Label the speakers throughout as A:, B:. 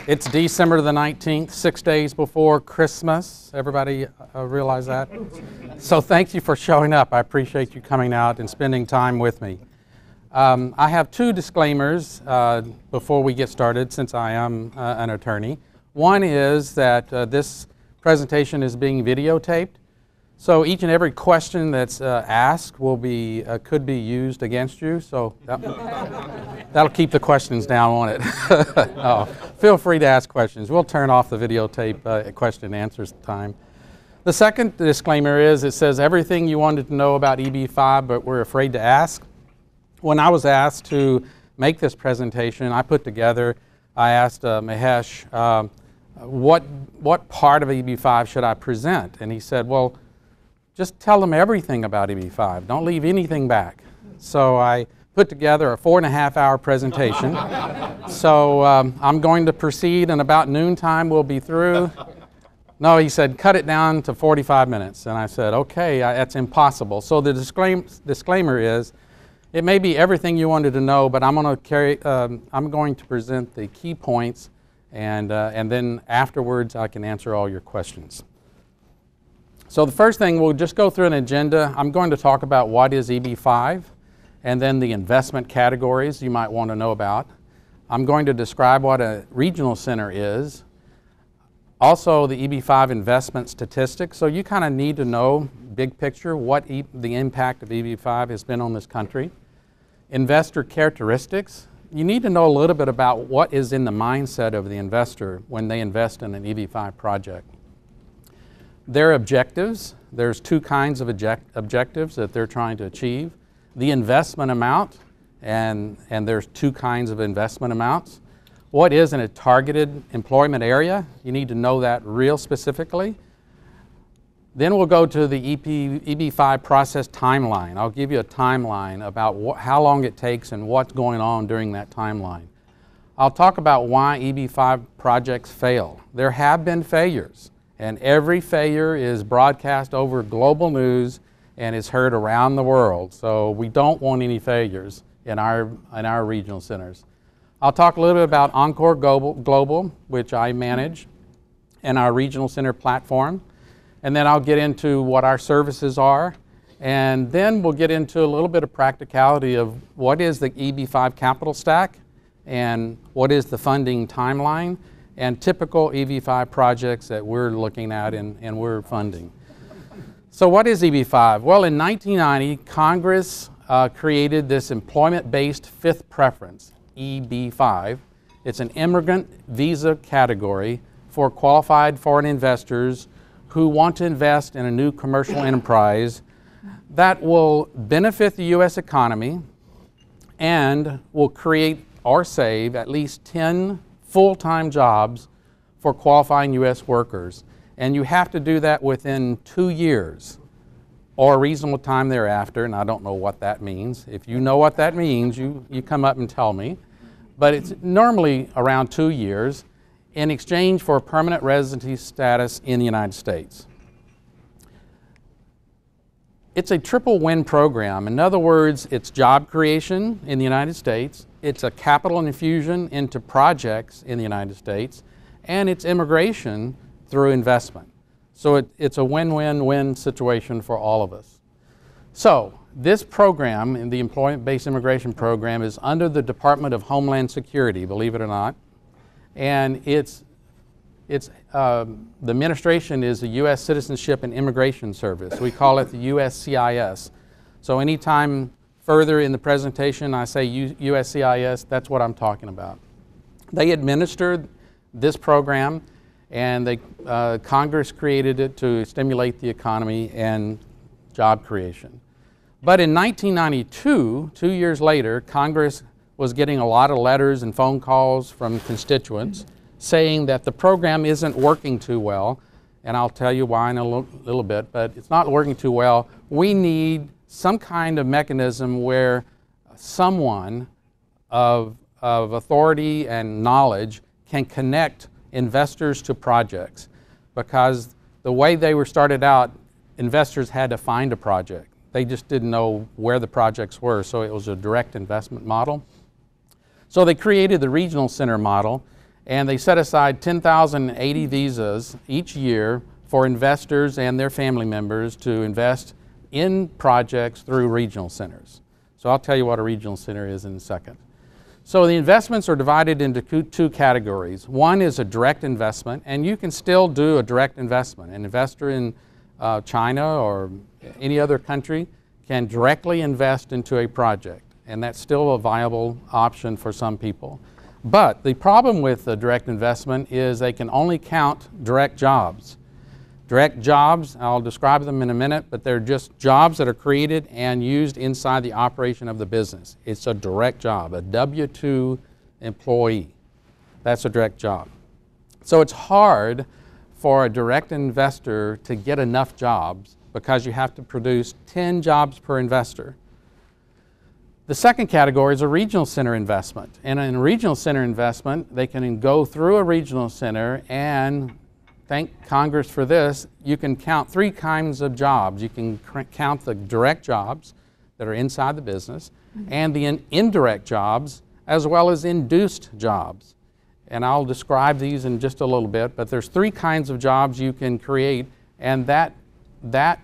A: It's December the 19th, 6 days before Christmas. Everybody realize that? So thank you for showing up. I appreciate you coming out and spending time with me. I have two disclaimers before we get started, since I am an attorney. One is that this presentation is being videotaped. So each and every question that's asked will be could be used against you. So that'll keep the questions down, won't it? No, feel free to ask questions. We'll turn off the videotape at question and answers time. The second disclaimer is it says everything you wanted to know about EB-5, but we're afraid to ask. When I was asked to make this presentation, I asked Mahesh, what part of EB-5 should I present? And he said, well, just tell them everything about EB-5. Don't leave anything back. So I put together a 4.5-hour presentation. So I'm going to proceed, and about noontime we'll be through. No, he said, cut it down to 45 minutes. And I said, okay, that's impossible. So the disclaimer is, it may be everything you wanted to know, but I'm going to present the key points, and then afterwards I can answer all your questions. So the first thing, we'll just go through an agenda. I'm going to talk about what is EB-5, and then the investment categories you might want to know about. I'm going to describe what a regional center is. Also, the EB-5 investment statistics. So you kind of need to know, big picture, what the impact of EB-5 has been on this country. Investor characteristics. You need to know a little bit about what is in the mindset of the investor when they invest in an EB-5 project. Their objectives. There's two kinds of objectives that they're trying to achieve. The investment amount, and there's two kinds of investment amounts. What is in a targeted employment area? You need to know that real specifically. Then we'll go to the EB-5 process timeline. I'll give you a timeline about how long it takes and what's going on during that timeline. I'll talk about why EB-5 projects fail. There have been failures, and every failure is broadcast over global news and is heard around the world. So we don't want any failures in our regional centers. I'll talk a little bit about Encore Global, which I manage, and our regional center platform. And then I'll get into what our services are. And then we'll get into a little bit of practicality of what is the EB-5 capital stack and what is the funding timeline and typical EB-5 projects that we're looking at and we're funding. So what is EB-5? Well, in 1990, Congress created this employment-based fifth preference, EB-5. It's an immigrant visa category for qualified foreign investors who want to invest in a new commercial enterprise that will benefit the U.S. economy and will create or save at least 10 full-time jobs for qualifying U.S. workers. And you have to do that within 2 years or a reasonable time thereafter, and I don't know what that means. If you know what that means, you come up and tell me. But it's normally around 2 years in exchange for permanent residency status in the United States. It's a triple win program. In other words, it's job creation in the United States, it's a capital infusion into projects in the United States, and it's immigration through investment. So it's a win-win-win situation for all of us. So this program, in the employment-based immigration program, is under the Department of Homeland Security, believe it or not. And the administration is the U.S. Citizenship and Immigration Service. We call it the USCIS. So anytime further in the presentation I say USCIS, that's what I'm talking about. They administered this program, and Congress created it to stimulate the economy and job creation. But in 1992, 2 years later, Congress was getting a lot of letters and phone calls from constituents saying that the program isn't working too well, and I'll tell you why in a little bit, but it's not working too well. We need some kind of mechanism where someone of authority and knowledge can connect investors to projects, because the way they were started out, investors had to find a project. They just didn't know where the projects were, so it was a direct investment model. So they created the regional center model, And they set aside 10,080 visas each year for investors and their family members to invest in projects through regional centers. So I'll tell you what a regional center is in a second. So the investments are divided into two categories. One is a direct investment, and you can still do a direct investment. An investor in China or any other country can directly invest into a project, and that's still a viable option for some people. But the problem with the direct investment is they can only count direct jobs. Direct jobs, I'll describe them in a minute, but they're just jobs that are created and used inside the operation of the business. It's a direct job, a W-2 employee. That's a direct job. So it's hard for a direct investor to get enough jobs because you have to produce 10 jobs per investor. The second category is a regional center investment. And in a regional center investment, they can go through a regional center, and thank Congress for this, you can count three kinds of jobs. You can count the direct jobs that are inside the business and the indirect jobs as well as induced jobs. And I'll describe these in just a little bit, but there's three kinds of jobs you can create, and that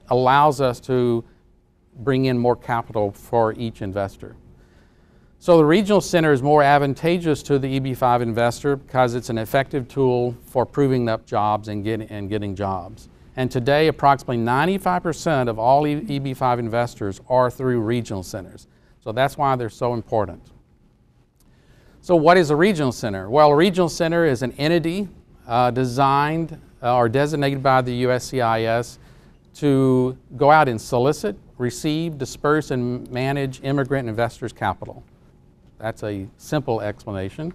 A: allows us to bring in more capital for each investor. So the regional center is more advantageous to the EB-5 investor because it's an effective tool for proving up jobs and getting jobs. And today, approximately 95% of all EB-5 investors are through regional centers. So that's why they're so important. So what is a regional center? Well, a regional center is an entity designed or designated by the USCIS to go out and solicit, receive, disperse, and manage immigrant investors' capital. That's a simple explanation.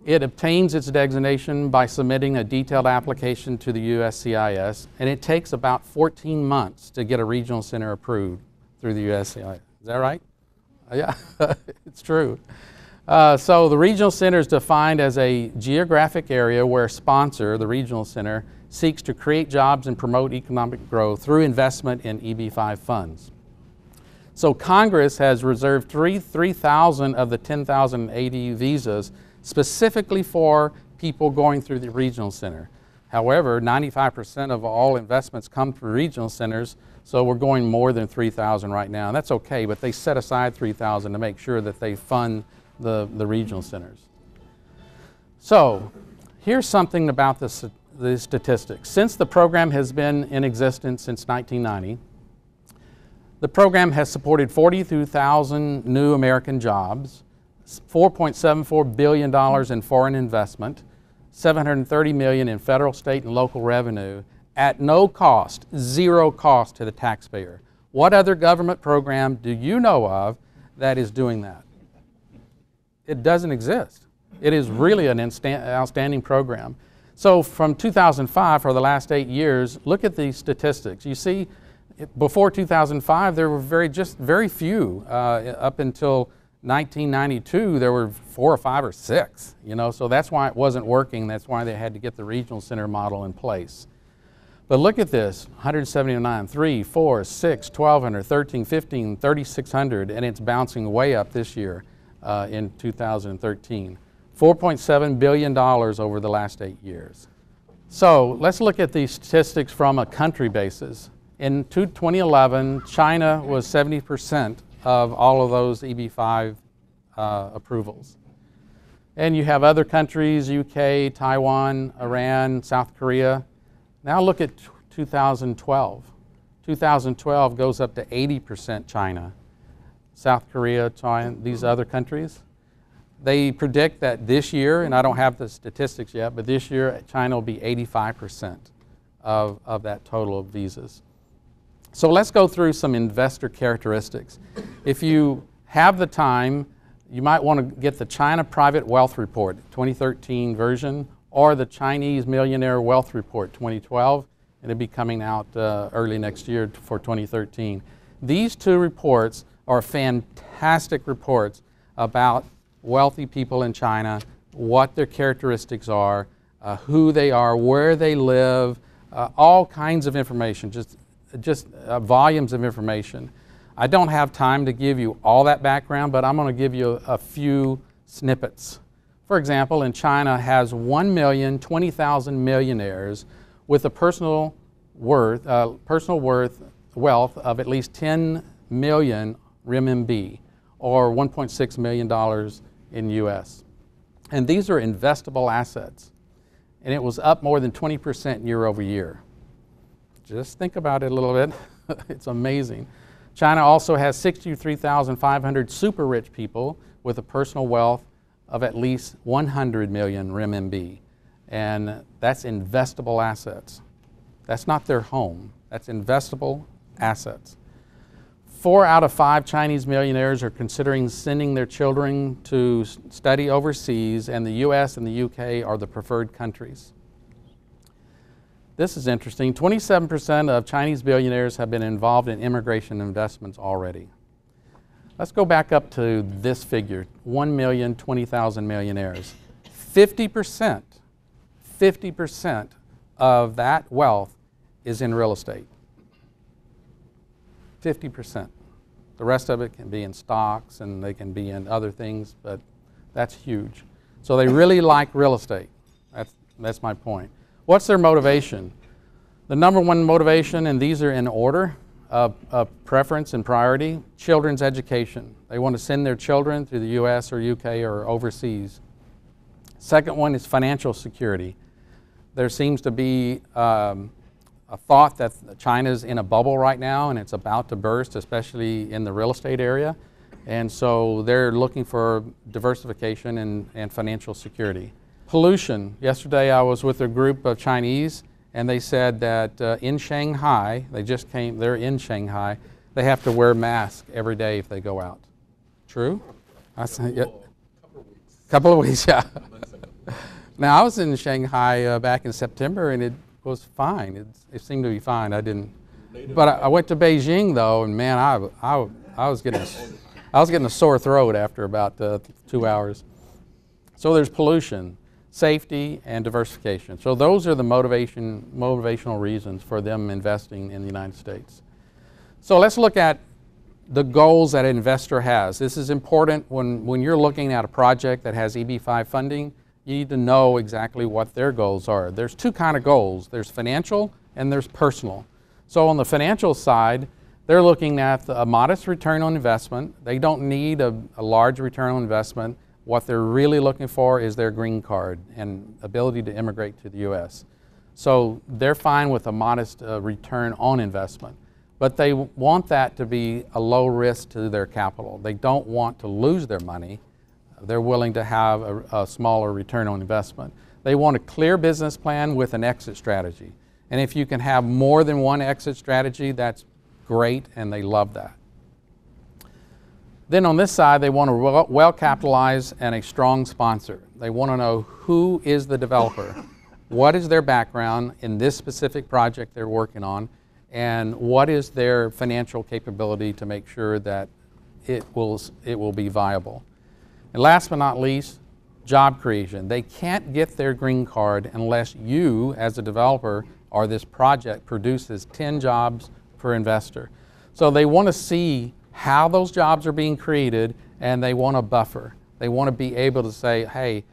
A: It obtains its designation by submitting a detailed application to the USCIS, and it takes about 14 months to get a regional center approved through the USCIS. Is that right? Yeah, it's true. So the regional center is defined as a geographic area where a sponsor, the regional center, seeks to create jobs and promote economic growth through investment in EB-5 funds. So Congress has reserved 3,000 of the 10,080 visas specifically for people going through the regional center. However, 95% of all investments come through regional centers, so we're going more than 3,000 right now. And that's okay, but they set aside 3,000 to make sure that they fund the regional centers. So here's something about the statistics. Since the program has been in existence since 1990, the program has supported 42,000 new American jobs, $4.74 billion in foreign investment, $730 million in federal, state, and local revenue at no cost, zero cost to the taxpayer. What other government program do you know of that is doing that? It doesn't exist. It is really an outstanding program. So from 2005, for the last 8 years, look at these statistics. You see, before 2005, there were very few. Up until 1992, there were 4 or 5 or 6. So that's why it wasn't working. That's why they had to get the regional center model in place. But look at this: 179, 3, 4, 6, 1,200, 13, 15, 3,600, and it's bouncing way up this year in 2013. $4.7 billion over the last 8 years. So let's look at these statistics from a country basis. In 2011, China was 70% of all of those EB-5 approvals. And you have other countries: UK, Taiwan, Iran, South Korea. Now look at 2012. 2012 goes up to 80% China. South Korea, China, these other countries. They predict that this year, and I don't have the statistics yet, but this year China will be 85% of that total of visas. So let's go through some investor characteristics. If you have the time, you might want to get the China Private Wealth Report 2013 version, or the Chinese Millionaire Wealth Report 2012. It'll be coming out early next year for 2013. These two reports are fantastic reports about wealthy people in China, what their characteristics are, who they are, where they live, all kinds of information, just volumes of information. I don't have time to give you all that background, but I'm going to give you a few snippets. For example, in China has 1,020,000 millionaires with a personal wealth of at least 10 million renminbi, or $1.6 million in US. And these are investable assets. And it was up more than 20% year over year. Just think about it a little bit. It's amazing. China also has 63,500 super rich people with a personal wealth of at least 100 million renminbi. And that's investable assets. That's not their home. That's investable assets. 4 out of 5 Chinese millionaires are considering sending their children to study overseas, and the US and the UK are the preferred countries. This is interesting. 27% of Chinese billionaires have been involved in immigration investments already. Let's go back up to this figure, 1,020,000 millionaires. 50% of that wealth is in real estate. 50%. The rest of it can be in stocks and they can be in other things, but that's huge. So they really like real estate. That's my point. What's their motivation? The number one motivation, and these are in order of preference and priority, children's education. They want to send their children to the US or UK or overseas. Second one is financial security. There seems to be a thought that China's in a bubble right now and it's about to burst, especially in the real estate area. And so they're looking for diversification and financial security. Pollution. Yesterday I was with a group of Chinese and they said that in Shanghai, they're in Shanghai, they have to wear masks every day if they go out. True? I said, yeah. Couple of weeks, yeah. Now I was in Shanghai back in September and it was fine. It seemed to be fine. But I went to Beijing though, and man, I was getting a sore throat after about 2 hours. So there's pollution, safety, and diversification. So those are the motivational reasons for them investing in the United States. So let's look at the goals that an investor has. This is important when you're looking at a project that has EB-5 funding. You need to know exactly what their goals are. There's two kinds of goals. There's financial and there's personal. So on the financial side, they're looking at a modest return on investment. They don't need a large return on investment. What they're really looking for is their green card and ability to immigrate to the US. So they're fine with a modest return on investment. But they want that to be a low risk to their capital. They don't want to lose their money. They're willing to have a smaller return on investment. They want a clear business plan with an exit strategy. And if you can have more than one exit strategy, that's great, and they love that. Then on this side, they want a well-capitalized and a strong sponsor. They want to know who is the developer, what is their background in this specific project they're working on, and what is their financial capability to make sure that it will be viable. And last but not least, job creation. They can't get their green card unless you, as a developer, or this project produces 10 jobs per investor. So they want to see how those jobs are being created, and they want a buffer. They want to be able to say, hey,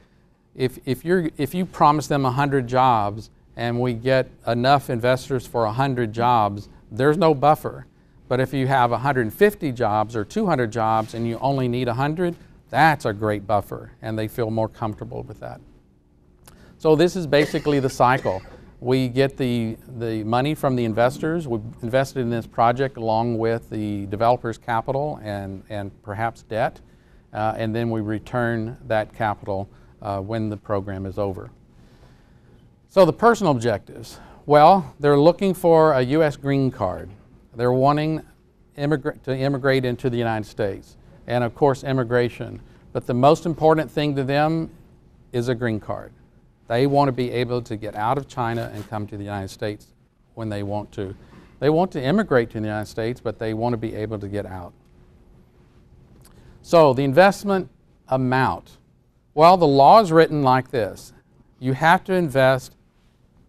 A: if you promise them 100 jobs and we get enough investors for 100 jobs, there's no buffer. But if you have 150 jobs or 200 jobs and you only need 100, that's a great buffer, and they feel more comfortable with that. So this is basically the cycle. We get the money from the investors. We've invested in this project along with the developer's capital and perhaps debt, and then we return that capital when the program is over. So the personal objectives. Well, they're looking for a US green card. They're wanting to immigrate into the United States. And of course immigration. But the most important thing to them is a green card. They want to be able to get out of China and come to the United States when they want to. They want to immigrate to the United States, but they want to be able to get out. So the investment amount. Well, the law is written like this. You have to invest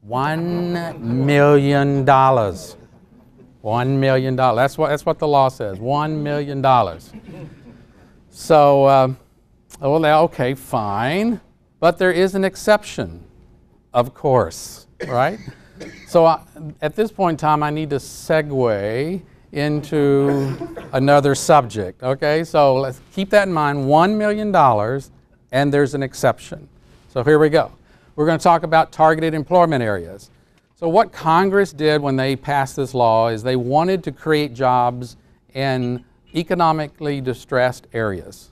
A: $1 million. $1 million. That's what the law says, $1 million. So, okay, fine. But there is an exception, of course, right? So at this point in time, I need to segue into another subject, okay? So let's keep that in mind, $1 million, and there's an exception. So here we go. We're going to talk about targeted employment areas. So what Congress did when they passed this law is they wanted to create jobs in economically distressed areas.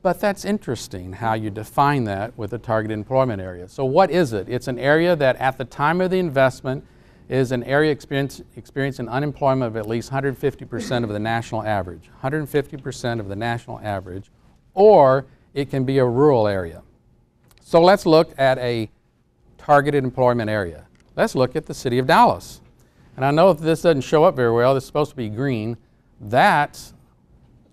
A: But that's interesting how you define that with a targeted employment area. So what is it? It's an area that at the time of the investment is an area experiencing unemployment of at least 150% of the national average. 150% of the national average, or it can be a rural area. So let's look at a targeted employment area. Let's look at the city of Dallas. And I know if this doesn't show up very well, it's supposed to be green. That's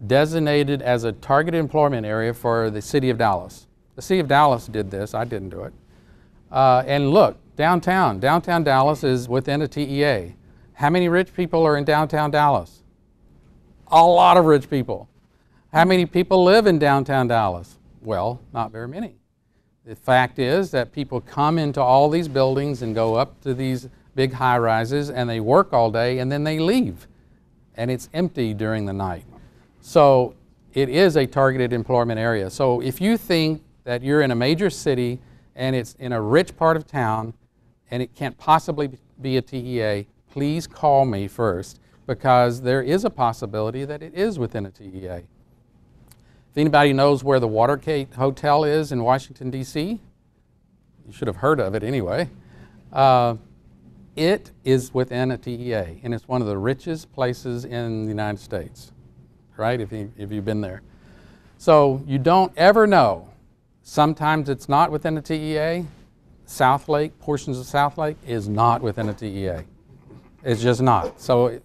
A: designated as a targeted employment area for the city of Dallas. The city of Dallas did this, I didn't do it. And look, downtown Dallas is within a TEA. How many rich people are in downtown Dallas? A lot of rich people. How many people live in downtown Dallas? Well, not very many. The fact is that people come into all these buildings and go up to these big high-rises and they work all day and then they leave. And it's empty during the night. So it is a targeted employment area. So if you think that you're in a major city and it's in a rich part of town and it can't possibly be a TEA, please call me first, because there is a possibility that it is within a TEA. If anybody knows where the Watergate Hotel is in Washington, D.C., you should have heard of it anyway. It is within a TEA, and it's one of the richest places in the United States, right, if you've been there. So you don't ever know. Sometimes it's not within a TEA. South Lake, portions of South Lake, is not within a TEA. It's just not. So if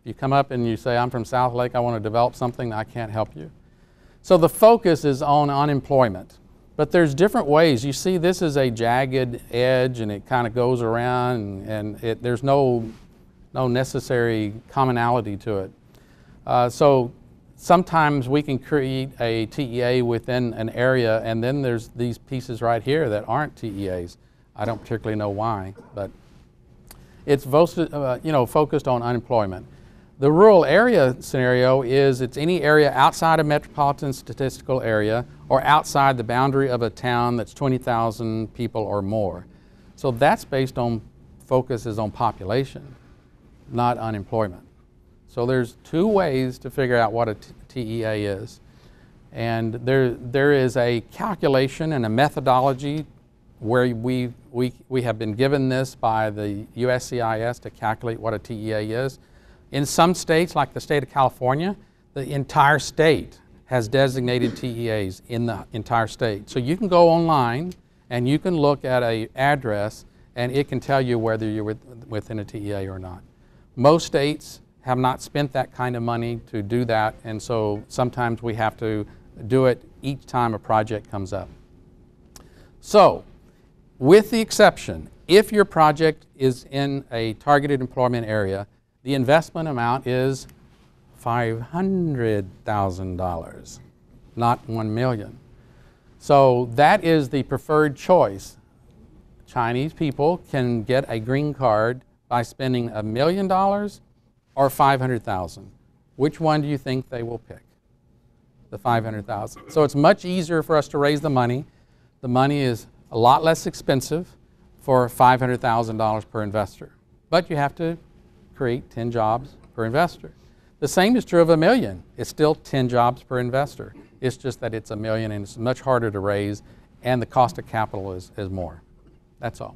A: you come up and you say, I'm from South Lake, I want to develop something, I can't help you. So the focus is on unemployment. But there's different ways. You see, this is a jagged edge, and it kind of goes around, and there's no necessary commonality to it. So sometimes we can create a TEA within an area, and then there's these pieces right here that aren't TEAs. I don't particularly know why, but it's focused on unemployment. The rural area scenario is it's any area outside a metropolitan statistical area or outside the boundary of a town that's 20,000 people or more. So that's based on focuses on population, not unemployment. So there's two ways to figure out what a TEA is. And there is a calculation and a methodology where we have been given this by the USCIS to calculate what a TEA is. In some states, like the state of California, the entire state has designated TEAs in the entire state. So you can go online and you can look at an address and it can tell you whether you're within a TEA or not. Most states have not spent that kind of money to do that, and so sometimes we have to do it each time a project comes up. So, with the exception, if your project is in a targeted employment area, the investment amount is $500,000, not $1 million. So that is the preferred choice. Chinese people can get a green card by spending $1 million or $500,000. Which one do you think they will pick? The $500,000. So it's much easier for us to raise the money. The money is a lot less expensive for $500,000 per investor. But you have to create 10 jobs per investor. The same is true of $1 million. It's still 10 jobs per investor. It's just that it's $1 million and it's much harder to raise, and the cost of capital is more. That's all.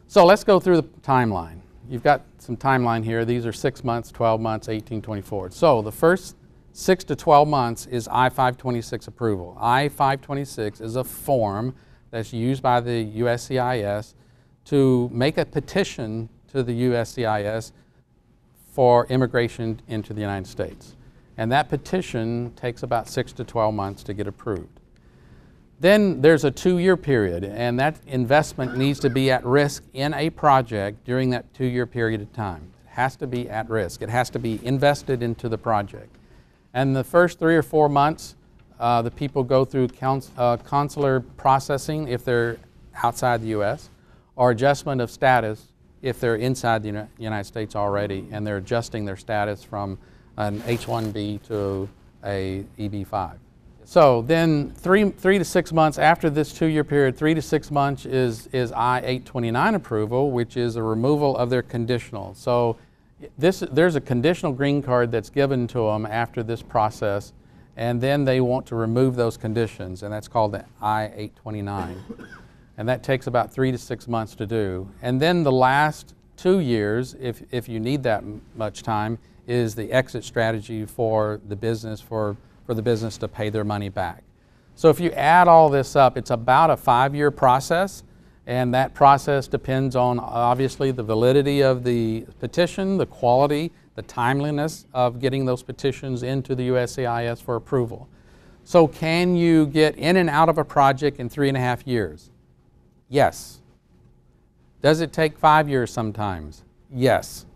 A: So let's go through the timeline. You've got some timeline here. These are 6 months, 12 months, 18, 24. So the first 6 to 12 months is I-526 approval. I-526 is a form that's used by the USCIS to make a petition to the USCIS for immigration into the United States. And that petition takes about 6 to 12 months to get approved. Then there's a 2-year period, and that investment needs to be at risk in a project during that 2-year period of time. It has to be at risk. It has to be invested into the project. And the first 3 or 4 months, the people go through consular processing if they're outside the U.S., or adjustment of status if they're inside the United States already and they're adjusting their status from an H-1B to a EB-5. So then 3 to 6 months after this 2-year period, 3 to 6 months is I-829 approval, which is a removal of their conditional. So there's a conditional green card that's given to them after this process, and then they want to remove those conditions, and that's called the I-829. And that takes about 3 to 6 months to do. And then the last 2 years, if you need that much time, is the exit strategy for the business, for the business to pay their money back. So if you add all this up, it's about a 5-year process, and that process depends on obviously the validity of the petition, the quality, the timeliness of getting those petitions into the USCIS for approval. So can you get in and out of a project in 3.5 years? Yes. Does it take 5 years sometimes? Yes.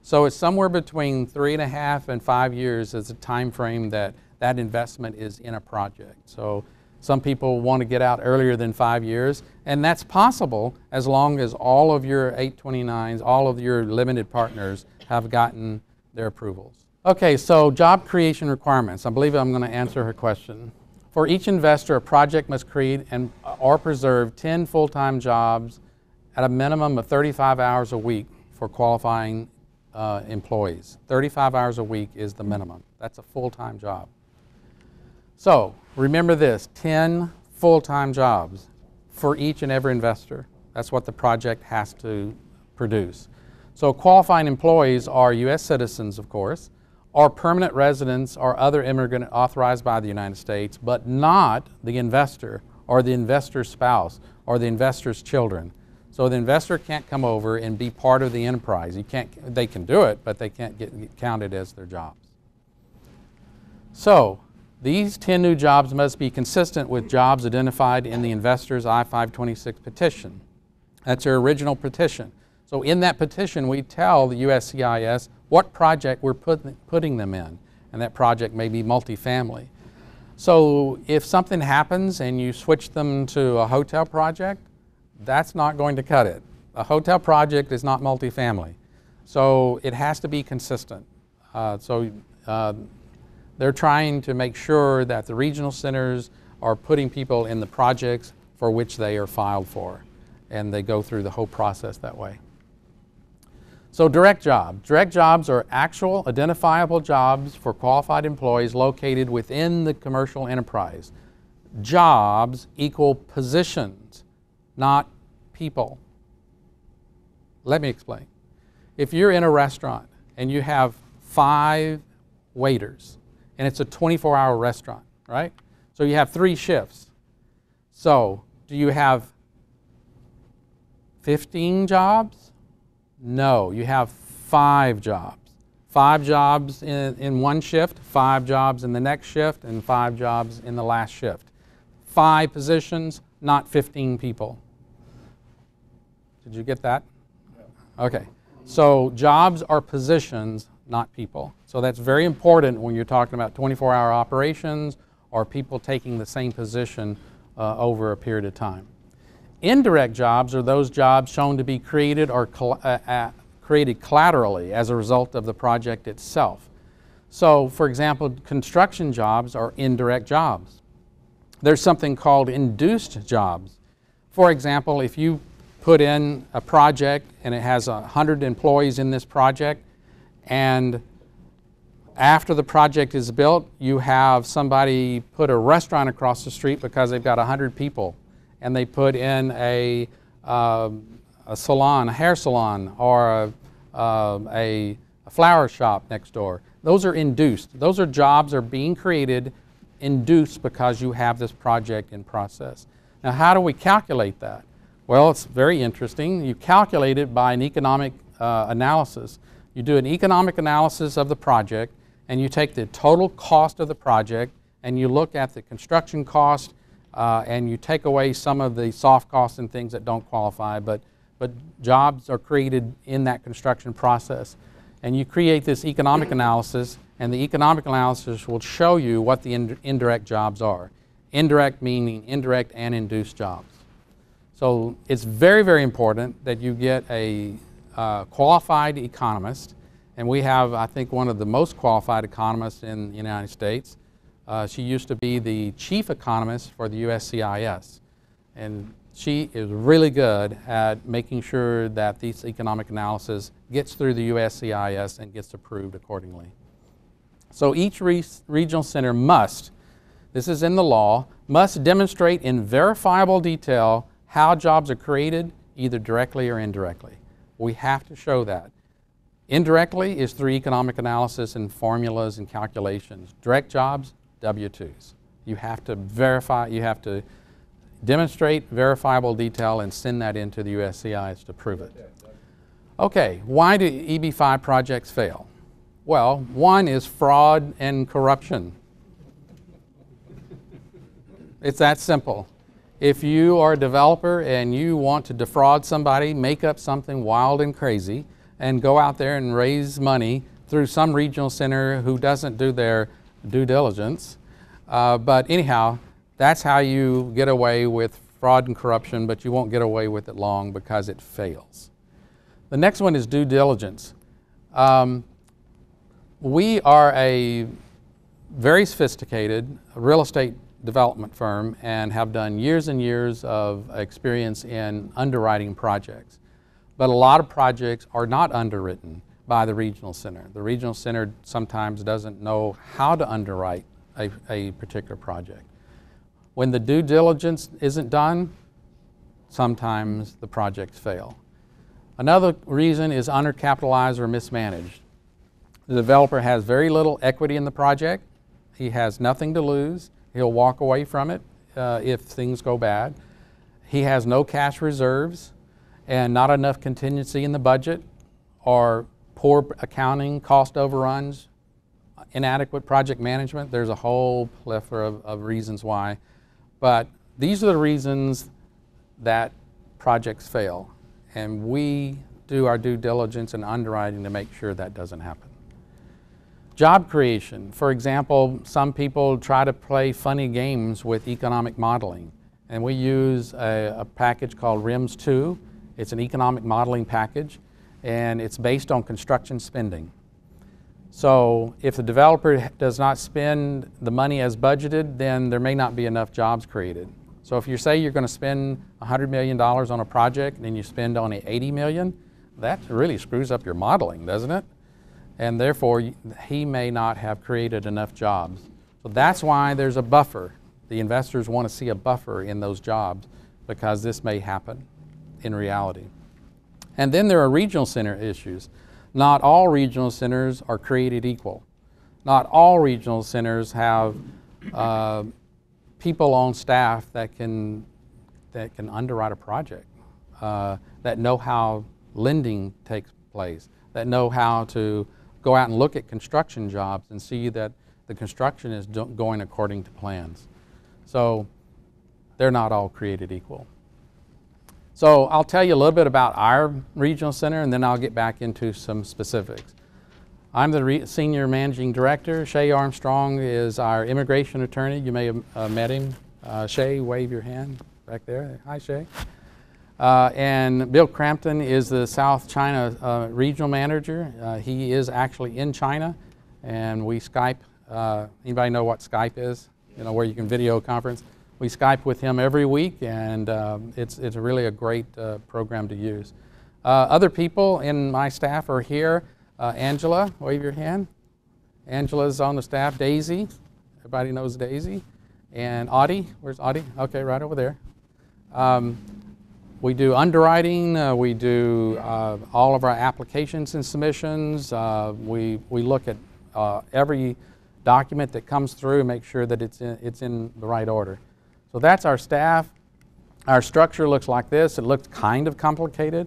A: So it's somewhere between 3.5 and 5 years as a time frame that investment is in a project. So some people want to get out earlier than 5 years, and that's possible as long as all of your 829s, all of your limited partners have gotten their approvals. Okay, so job creation requirements. I believe I'm going to answer her question. For each investor, a project must create or preserve 10 full-time jobs at a minimum of 35 hours a week for qualifying employees. 35 hours a week is the minimum. That's a full-time job. So remember this, 10 full-time jobs for each and every investor. That's what the project has to produce. So qualifying employees are U.S. citizens, of course, or permanent residents or other immigrant authorized by the United States, but not the investor or the investor's spouse or the investor's children. So the investor can't come over and be part of the enterprise. They can do it, but they can't get counted as their jobs. So these 10 new jobs must be consistent with jobs identified in the investor's I-526 petition. That's their original petition. So in that petition, we tell the USCIS what project we're putting them in, and that project may be multifamily. So if something happens and you switch them to a hotel project, that's not going to cut it. A hotel project is not multifamily. So it has to be consistent. They're trying to make sure that the regional centers are putting people in the projects for which they are filed for, and they go through the whole process that way. So direct jobs. Direct jobs are actual identifiable jobs for qualified employees located within the commercial enterprise. Jobs equal positions, not people. Let me explain. If you're in a restaurant and you have 5 waiters, and it's a 24-hour restaurant, right? So you have 3 shifts. So do you have 15 jobs? No, you have 5 jobs. 5 jobs in one shift, 5 jobs in the next shift, and 5 jobs in the last shift. 5 positions, not 15 people. Did you get that? Okay. So jobs are positions, not people. So that's very important when you're talking about 24-hour operations or people taking the same position over a period of time. Indirect jobs are those jobs shown to be created or created collaterally as a result of the project itself. So, for example, construction jobs are indirect jobs. There's something called induced jobs. For example, if you put in a project and it has 100 employees in this project, and after the project is built, you have somebody put a restaurant across the street because they've got 100 people, and they put in a salon, a hair salon, or a flower shop next door. Those are induced. Those are jobs that are being created, induced because you have this project in process. Now, how do we calculate that? Well, it's very interesting. You calculate it by an economic analysis. You do an economic analysis of the project, and you take the total cost of the project, and you look at the construction cost, and you take away some of the soft costs and things that don't qualify, but jobs are created in that construction process. And you create this economic analysis, and the economic analysis will show you what the indirect jobs are. Indirect meaning indirect and induced jobs. So it's very, very important that you get a qualified economist. And we have, I think, one of the most qualified economists in the United States. She used to be the chief economist for the USCIS. And she is really good at making sure that this economic analysis gets through the USCIS and gets approved accordingly. So each regional center must, this is in the law, must demonstrate in verifiable detail how jobs are created, either directly or indirectly. We have to show that. Indirectly is through economic analysis and formulas and calculations. Direct jobs, W-2s. You have to verify, you have to demonstrate verifiable detail and send that into the USCIS to prove it. Okay, why do EB-5 projects fail? Well, one is fraud and corruption. It's that simple. If you are a developer and you want to defraud somebody, make up something wild and crazy, and go out there and raise money through some regional center who doesn't do their due diligence. But anyhow, that's how you get away with fraud and corruption, but you won't get away with it long because it fails. The next one is due diligence. We are a very sophisticated real estate development firm and have done years and years of experience in underwriting projects. But a lot of projects are not underwritten by the regional center. The regional center sometimes doesn't know how to underwrite a particular project. When the due diligence isn't done, sometimes the projects fail. Another reason is undercapitalized or mismanaged. The developer has very little equity in the project. He has nothing to lose. He'll walk away from it if things go bad. He has no cash reserves and not enough contingency in the budget, or poor accounting, cost overruns, inadequate project management. There's a whole plethora of reasons why. But these are the reasons that projects fail. And we do our due diligence and underwriting to make sure that doesn't happen. Job creation. For example, some people try to play funny games with economic modeling. And we use a package called RIMS 2. It's an economic modeling package, and it's based on construction spending. So if the developer does not spend the money as budgeted, then there may not be enough jobs created. So if you say you're going to spend $100 million on a project and you spend only $80 million, that really screws up your modeling, doesn't it? And therefore, he may not have created enough jobs. So that's why there's a buffer. The investors want to see a buffer in those jobs because this may happen in reality. And then there are regional center issues. Not all regional centers are created equal. Not all regional centers have people on staff that can underwrite a project, that know how lending takes place, that know how to go out and look at construction jobs and see that the construction is going according to plans. So they're not all created equal. So I'll tell you a little bit about our regional center, and then I'll get back into some specifics. I'm the Senior Managing Director. Shay Armstrong is our immigration attorney. You may have met him. Shay, wave your hand back there. Hi, Shay. And Bill Crampton is the South China Regional Manager. He is actually in China, and we Skype. Anybody know what Skype is? You know, where you can video conference? We Skype with him every week, and it's really a great program to use. Other people in my staff are here. Angela, wave your hand. Angela's on the staff. Daisy, everybody knows Daisy. And Audie, where's Audie? Okay, right over there. We do underwriting. We do all of our applications and submissions. We look at every document that comes through and make sure that it's in the right order. So that's our staff. Our structure looks like this. It looks kind of complicated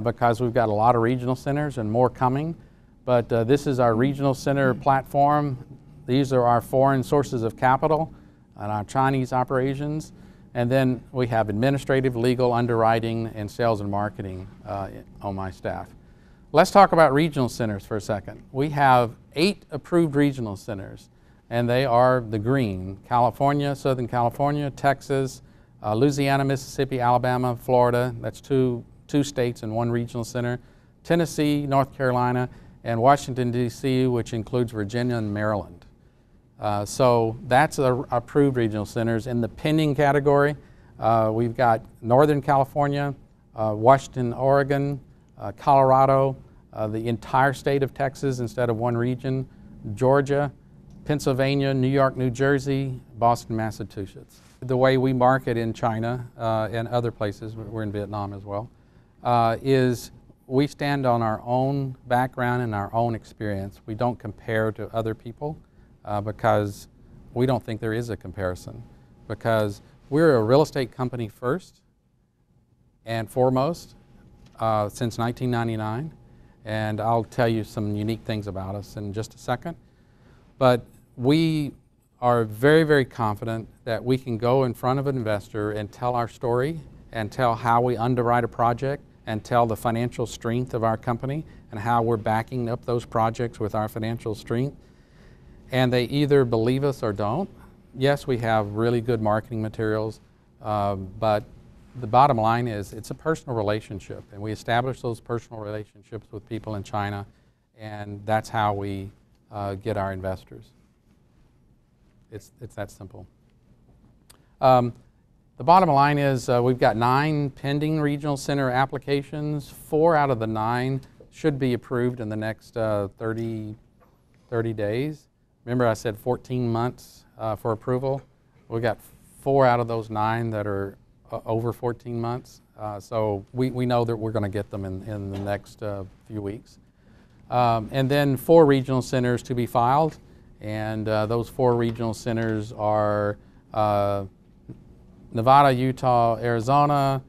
A: because we've got a lot of regional centers and more coming. But this is our regional center platform. These are our foreign sources of capital and our Chinese operations. And then we have administrative, legal, underwriting, and sales and marketing on my staff. Let's talk about regional centers for a second. We have 8 approved regional centers, and they are the green: California, Southern California, Texas, Louisiana, Mississippi, Alabama, Florida. That's two states and 1 regional center. Tennessee, North Carolina, and Washington, D.C., which includes Virginia and Maryland. So that's the approved regional centers. In the pending category, we've got Northern California, Washington, Oregon, Colorado, the entire state of Texas instead of 1 region, Georgia, Pennsylvania, New York, New Jersey, Boston, Massachusetts. The way we market in China and other places, we're in Vietnam as well, is we stand on our own background and our own experience. We don't compare to other people because we don't think there is a comparison, because we're a real estate company first and foremost since 1999, and I'll tell you some unique things about us in just a second. But we are very, very confident that we can go in front of an investor and tell our story and tell how we underwrite a project and tell the financial strength of our company and how we're backing up those projects with our financial strength. And they either believe us or don't. Yes, we have really good marketing materials, but the bottom line is it's a personal relationship, and we establish those personal relationships with people in China, and that's how we get our investors. It's that simple. The bottom line is we've got 9 pending regional center applications. 4 out of the 9 should be approved in the next 30 days. Remember I said 14 months for approval? We've got 4 out of those 9 that are over 14 months. So we know that we're going to get them in the next few weeks. And then 4 regional centers to be filed. And those 4 regional centers are Nevada, Utah, Arizona,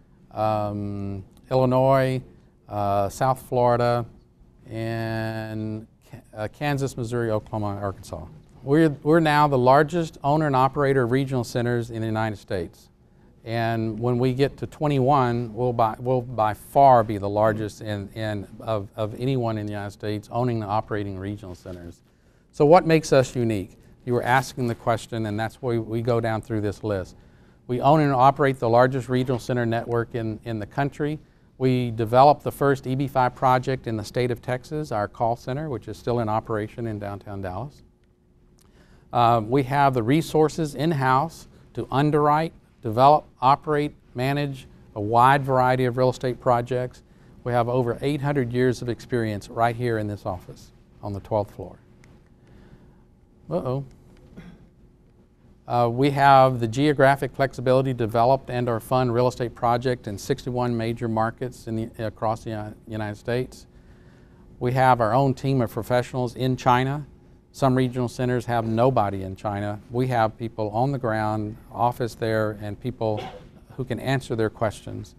A: Illinois, South Florida, and Kansas, Missouri, Oklahoma, and Arkansas. We're now the largest owner and operator of regional centers in the United States. And when we get to 21, we'll by far be the largest of anyone in the United States owning and operating regional centers. So what makes us unique? You were asking the question, and that's why we go down through this list. We own and operate the largest regional center network in the country. We developed the first EB-5 project in the state of Texas, our call center, which is still in operation in downtown Dallas. We have the resources in-house to underwrite, develop, operate, manage a wide variety of real estate projects. We have over 800 years of experience right here in this office on the 12th floor. We have the geographic flexibility to develop and/or fund real estate projects in 61 major markets across the United States. We have our own team of professionals in China. Some regional centers have nobody in China. We have people on the ground, office there, and people who can answer their questions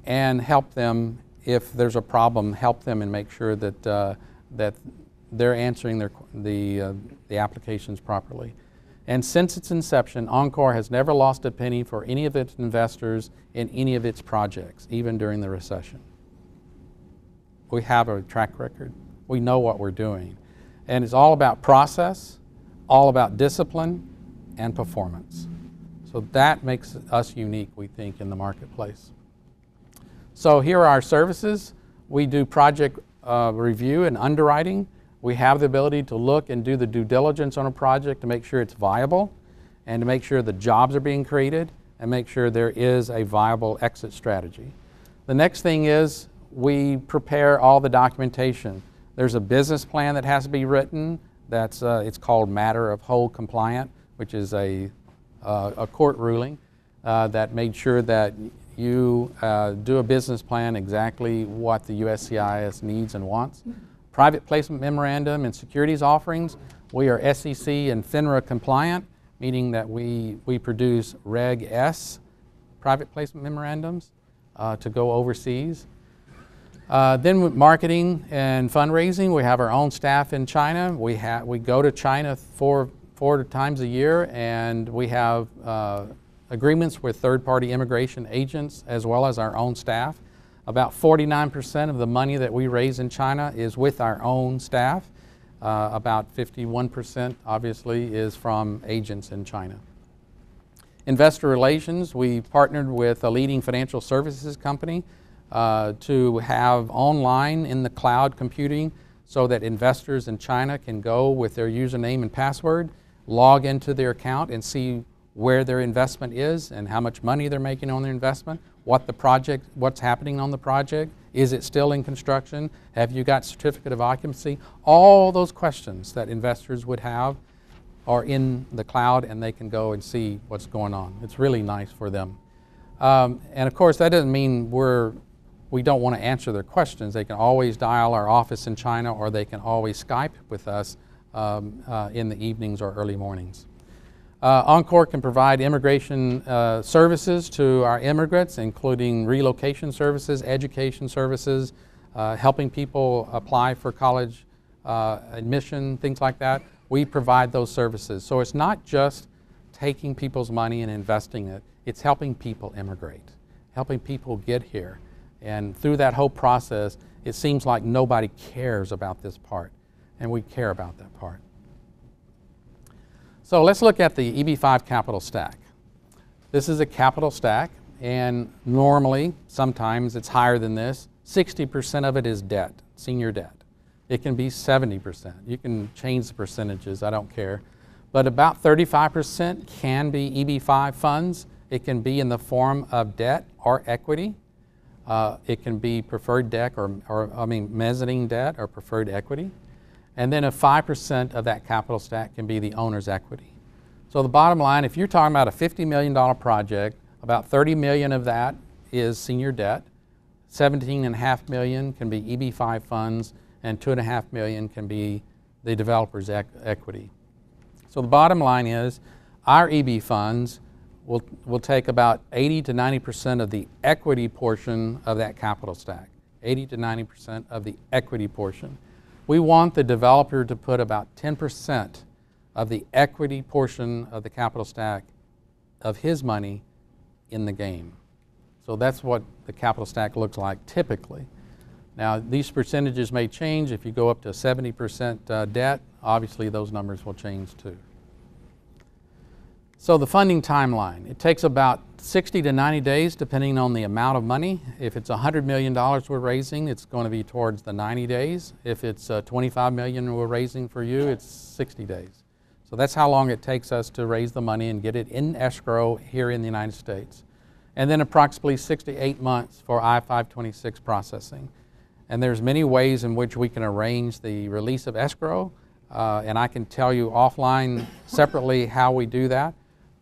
A: and help them if there's a problem, help them and make sure that that they're answering the applications properly. And since its inception, Encore has never lost a penny for any of its investors in any of its projects, even during the recession. We have a track record. We know what we're doing. And it's all about process, all about discipline, and performance. So that makes us unique, we think, in the marketplace. So here are our services. We do project review and underwriting. We have the ability to look and do the due diligence on a project to make sure it's viable and to make sure the jobs are being created and make sure there is a viable exit strategy. The next thing is we prepare all the documentation. There's a business plan that has to be written. That's it's called matter of hold compliant, which is a court ruling that made sure that you do a business plan exactly what the USCIS needs and wants. Private placement memorandum and securities offerings. We are SEC and FINRA compliant, meaning that we produce Reg S private placement memorandums to go overseas. Then with marketing and fundraising, we have our own staff in China. We go to China four times a year, and we have agreements with third-party immigration agents as well as our own staff. About 49% of the money that we raise in China is with our own staff. About 51% obviously is from agents in China. Investor relations, we partnered with a leading financial services company to have online in the cloud computing so that investors in China can go with their username and password, log into their account and see where their investment is and how much money they're making on their investment, what's happening on the project, is it still in construction, have you got certificate of occupancy. All those questions that investors would have are in the cloud and they can go and see what's going on. It's really nice for them. And of course that doesn't mean we don't want to answer their questions. They can always dial our office in China, or they can always Skype with us in the evenings or early mornings. Encore can provide immigration services to our immigrants, including relocation services, education services, helping people apply for college admission, things like that. We provide those services. So it's not just taking people's money and investing it, it's helping people immigrate, helping people get here. And through that whole process, it seems like nobody cares about this part, and we care about that part. So let's look at the EB-5 capital stack. This is a capital stack, and normally, sometimes it's higher than this. 60% of it is debt, senior debt. It can be 70%. You can change the percentages, I don't care. But about 35% can be EB-5 funds. It can be in the form of debt or equity. It can be preferred debt mezzanine debt or preferred equity. And then 5% of that capital stack can be the owner's equity. So the bottom line, if you're talking about a $50 million project, about $30 million of that is senior debt, $17.5 million can be EB-5 funds, and $2.5 million can be the developer's equity. So the bottom line is our EB funds will take about 80 to 90% of the equity portion of that capital stack, 80 to 90% of the equity portion. We want the developer to put about 10% of the equity portion of the capital stack of his money in the game. So that's what the capital stack looks like typically. Now these percentages may change. If you go up to 70% debt, obviously those numbers will change too. So the funding timeline, it takes about 60 to 90 days depending on the amount of money. If it's $100 million we're raising, it's going to be towards the 90 days. If it's $25 million we're raising for you, it's 60 days. So that's how long it takes us to raise the money and get it in escrow here in the United States. And then approximately 6 to 8 months for I-526 processing. And there's many ways in which we can arrange the release of escrow, and I can tell you offline separately how we do that.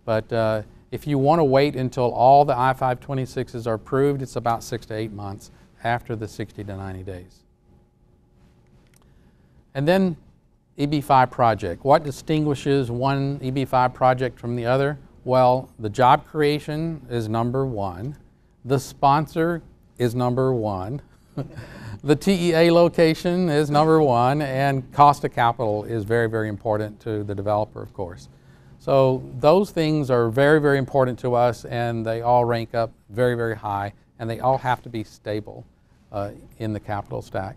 A: But if you want to wait until all the I-526s are approved, it's about 6 to 8 months after the 60 to 90 days. And then EB-5 project. What distinguishes one EB-5 project from the other? Well, the job creation is number one. The sponsor is number one. The TEA location is number one, and cost of capital is very, very important to the developer, of course. So those things are very, very important to us, and they all rank up very, very high, and they all have to be stable in the capital stack.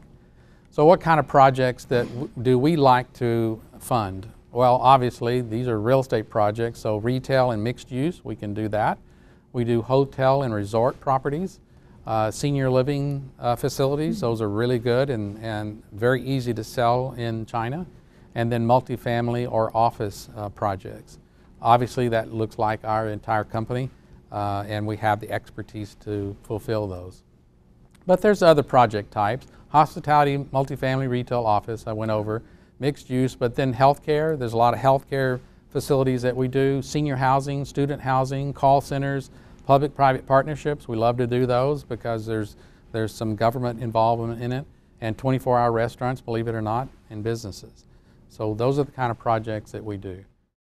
A: So what kind of projects do we like to fund? Well, obviously, these are real estate projects, so retail and mixed use, we can do that. We do hotel and resort properties, senior living facilities, those are really good and very easy to sell in China. And then multifamily or office projects. Obviously that looks like our entire company and we have the expertise to fulfill those. But there's other project types. Hospitality, multifamily, retail, office, I went over. Mixed use, but then healthcare. There's a lot of healthcare facilities that we do. Senior housing, student housing, call centers, public-private partnerships. We love to do those because there's some government involvement in it. And 24-hour restaurants, believe it or not, and businesses. So those are the kind of projects that we do.